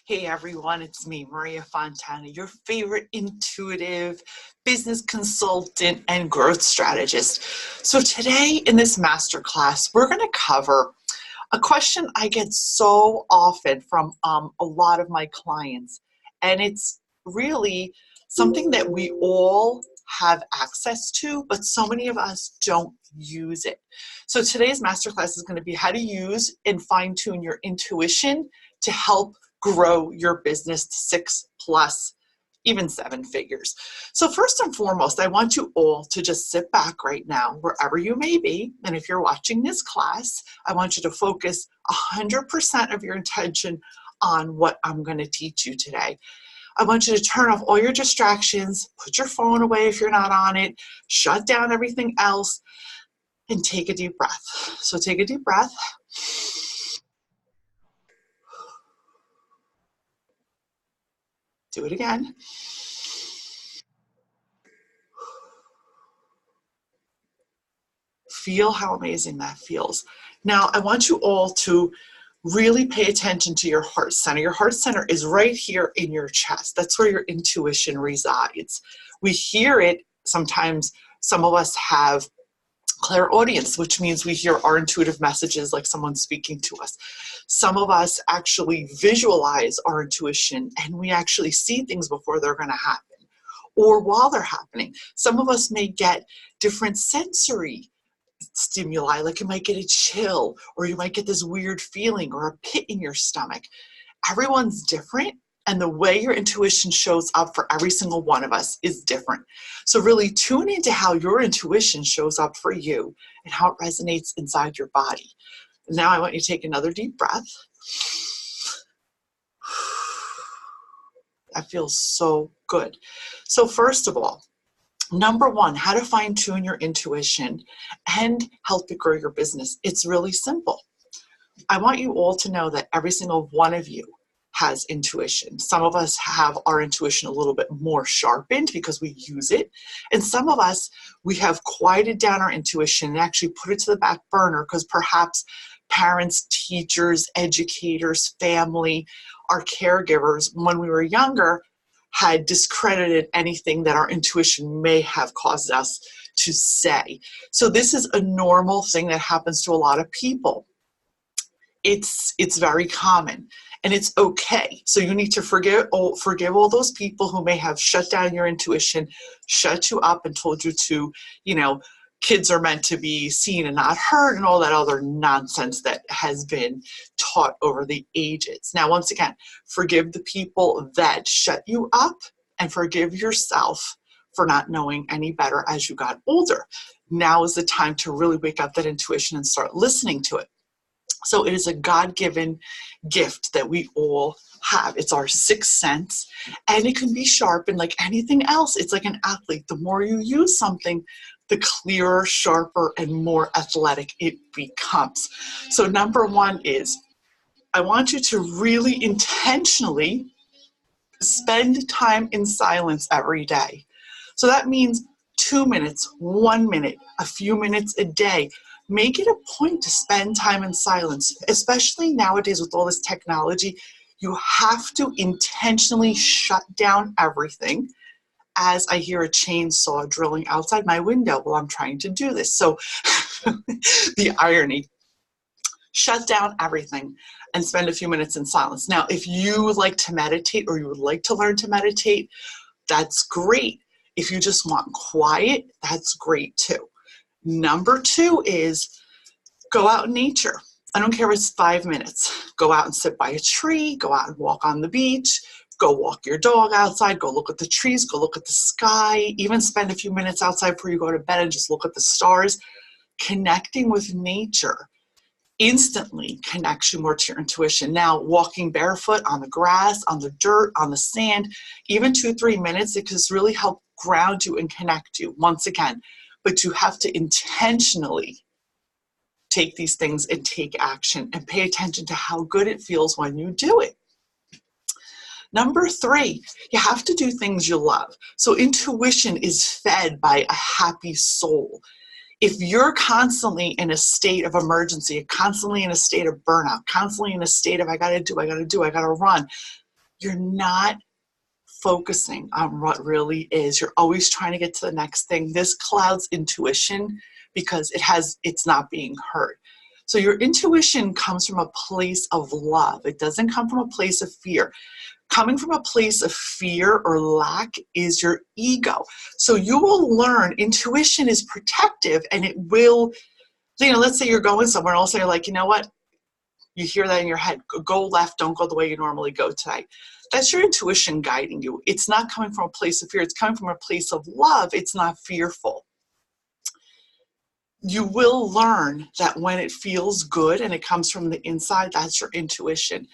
Hey everyone, it's me, Maria Fontana, your favorite intuitive business consultant and growth strategist. So today in this masterclass, we're going to cover a question I get so often from a lot of my clients, and it's really something that we all have access to, but so many of us don't use it. So today's masterclass is going to be how to use and fine-tune your intuition to help grow your business to 6+, even 7 figures. So first and foremost, I want you all to just sit back right now, wherever you may be. And if you're watching this class, I want you to focus 100% of your attention on what I'm going to teach you today. I want you to turn off all your distractions, put your phone away if you're not on it, shut down everything else, and take a deep breath. So take a deep breath. Do it again. Feel how amazing that feels. Now, I want you all to really pay attention to your heart center. Your heart center is right here in your chest. That's where your intuition resides. We hear it sometimes. Some of us have clairaudience, which means we hear our intuitive messages like someone speaking to us. Some of us actually visualize our intuition and we actually see things before they're going to happen or while they're happening. Some of us may get different sensory stimuli, like you might get a chill or you might get this weird feeling or a pit in your stomach. Everyone's different, and the way your intuition shows up for every single one of us is different. So really tune into how your intuition shows up for you and how it resonates inside your body. Now I want you to take another deep breath. That feels so good. So first of all, number one, how to fine-tune your intuition and help it grow your business. It's really simple. I want you all to know that every single one of you has intuition. Some of us have our intuition a little bit more sharpened because we use it. And some of us, we have quieted down our intuition and actually put it to the back burner because perhaps parents, teachers, educators, family, our caregivers, when we were younger, had discredited anything that our intuition may have caused us to say. So this is a normal thing that happens to a lot of people. It's very common and it's okay. So you need to forgive all those people who may have shut down your intuition, shut you up and told you to, kids are meant to be seen and not heard and all that other nonsense that has been taught over the ages. Now, once again, forgive the people that shut you up and forgive yourself for not knowing any better as you got older. Now is the time to really wake up that intuition and start listening to it. So it is a God-given gift that we all have. It's our sixth sense, and it can be sharpened like anything else. It's like an athlete. The more you use something, the clearer, sharper, and more athletic it becomes. So number one is, I want you to really intentionally spend time in silence every day. So that means 2 minutes, 1 minute, a few minutes a day. Make it a point to spend time in silence, especially nowadays with all this technology. You have to intentionally shut down everything as I hear a chainsaw drilling outside my window while I'm trying to do this. So the irony, shut down everything and spend a few minutes in silence. Now, if you would like to meditate or you would like to learn to meditate, that's great. If you just want quiet, that's great too. Number two is go out in nature. I don't care if it's 5 minutes. Go out and sit by a tree, go out and walk on the beach, go walk your dog outside, go look at the trees, go look at the sky, even spend a few minutes outside before you go to bed and just look at the stars. Connecting with nature instantly connects you more to your intuition. Now, walking barefoot on the grass, on the dirt, on the sand, even 2-3 minutes, it can just really help ground you and connect you once again. But you have to intentionally take these things and take action and pay attention to how good it feels when you do it. Number three, you have to do things you love. So intuition is fed by a happy soul. If you're constantly in a state of emergency, constantly in a state of burnout, constantly in a state of I gotta run, you're not focusing on what really is. You're always trying to get to the next thing. This clouds intuition because it's not being heard. So your intuition comes from a place of love. It doesn't come from a place of fear. Coming from a place of fear or lack is your ego. So you will learn intuition is protective, and it will, let's say you're going somewhere and also you're like, you know what? You hear that in your head, go left, don't go the way you normally go today. That's your intuition guiding you. It's not coming from a place of fear. It's coming from a place of love. It's not fearful. You will learn that when it feels good and it comes from the inside, that's your intuition.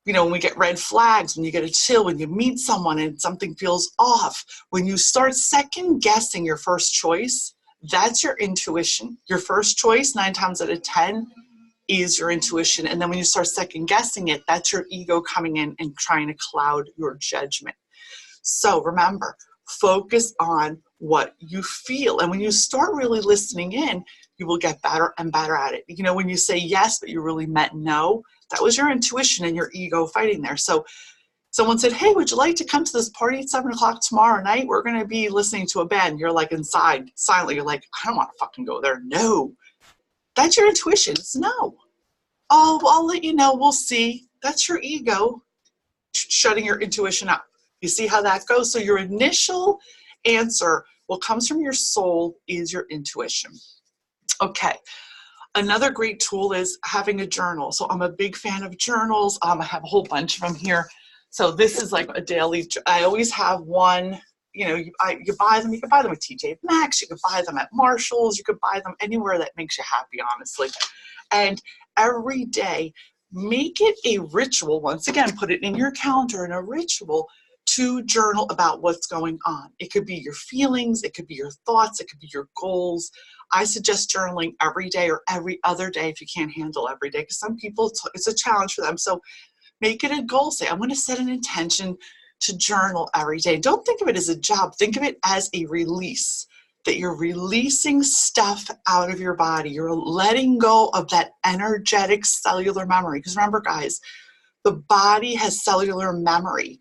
When we get red flags, when you get a chill, when you meet someone and something feels off, when you start second guessing your first choice, that's your intuition. Your first choice, 9 times out of 10, is your intuition. And then when you start second guessing it, that's your ego coming in and trying to cloud your judgment. So remember, focus on what you feel. And when you start really listening in, you will get better and better at it. When you say yes, but you really meant no, that was your intuition and your ego fighting there. So someone said, hey, would you like to come to this party at 7 o'clock tomorrow night? We're going to be listening to a band. You're like inside, silently, you're like, I don't want to fucking go there. No. That's your intuition. It's no. Oh, well, I'll let you know. We'll see. That's your ego shutting your intuition up. You see how that goes? So your initial answer, what comes from your soul, is your intuition. Okay. Another great tool is having a journal. So I'm a big fan of journals. I have a whole bunch of them here. So this is like a daily, I always have one. You buy them. You can buy them at TJ Maxx. You can buy them at Marshall's. You can buy them anywhere that makes you happy, honestly. And every day, make it a ritual. Once again, put it in your calendar in a ritual to journal about what's going on. It could be your feelings. It could be your thoughts. It could be your goals. I suggest journaling every day or every other day if you can't handle every day, because some people, it's a challenge for them. So make it a goal. Say, I'm going to set an intention to journal every day. Don't think of it as a job. Think of it as a release, that you're releasing stuff out of your body. You're letting go of that energetic cellular memory. Because remember, guys, the body has cellular memory.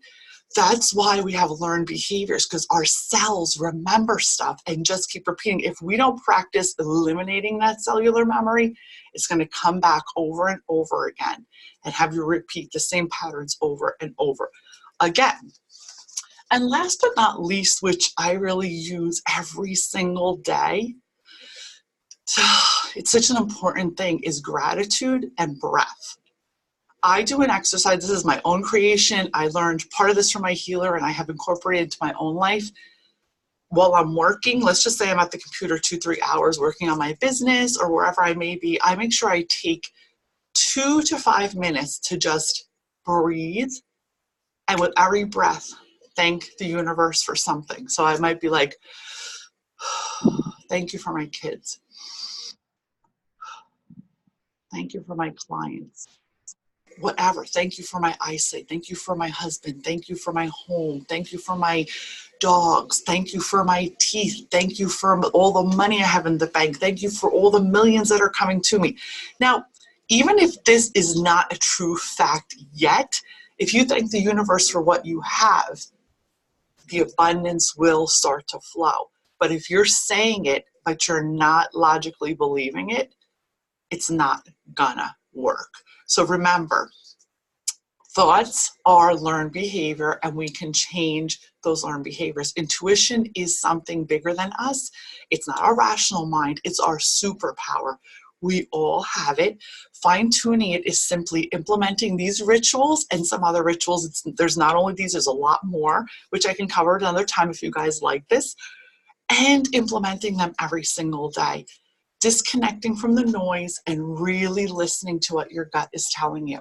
That's why we have learned behaviors, because our cells remember stuff and just keep repeating. If we don't practice eliminating that cellular memory, it's going to come back over and over again and have you repeat the same patterns over and over again. And last but not least, which I really use every single day, it's such an important thing, is gratitude and breath. I do an exercise. This is my own creation. I learned part of this from my healer, and I have incorporated it into my own life. While I'm working, let's just say I'm at the computer 2-3 hours working on my business or wherever I may be, I make sure I take 2 to 5 minutes to just breathe. And with every breath, thank the universe for something. So I might be like, thank you for my kids. Thank you for my clients. Whatever. Thank you for my eyesight. Thank you for my husband. Thank you for my home. Thank you for my dogs. Thank you for my teeth. Thank you for all the money I have in the bank. Thank you for all the millions that are coming to me. Now, even if this is not a true fact yet, if you thank the universe for what you have, the abundance will start to flow. But if you're saying it, but you're not logically believing it, it's not gonna work. So remember, thoughts are learned behavior, and we can change those learned behaviors. Intuition is something bigger than us. It's not our rational mind, it's our superpower. We all have it. Fine-tuning it is simply implementing these rituals and some other rituals. There's not only these, there's a lot more, which I can cover another time if you guys like this, and implementing them every single day. Disconnecting from the noise and really listening to what your gut is telling you.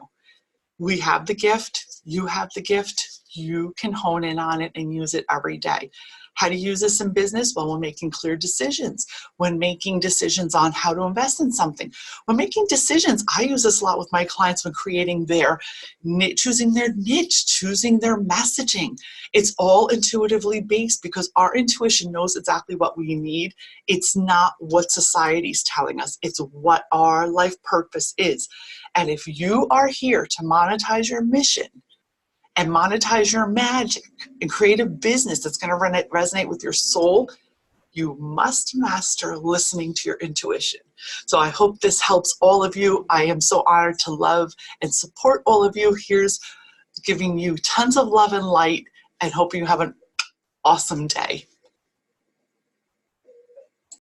We have the gift, you have the gift, you can hone in on it and use it every day. How to use this in business? Well, when making clear decisions, when making decisions on how to invest in something, when making decisions, I use this a lot with my clients when creating choosing their niche, choosing their messaging. It's all intuitively based because our intuition knows exactly what we need. It's not what society's telling us. It's what our life purpose is. And if you are here to monetize your mission, and monetize your magic and create a business that's going to resonate with your soul, you must master listening to your intuition. So I hope this helps all of you. I am so honored to love and support all of you. Here's giving you tons of love and light, and hoping you have an awesome day.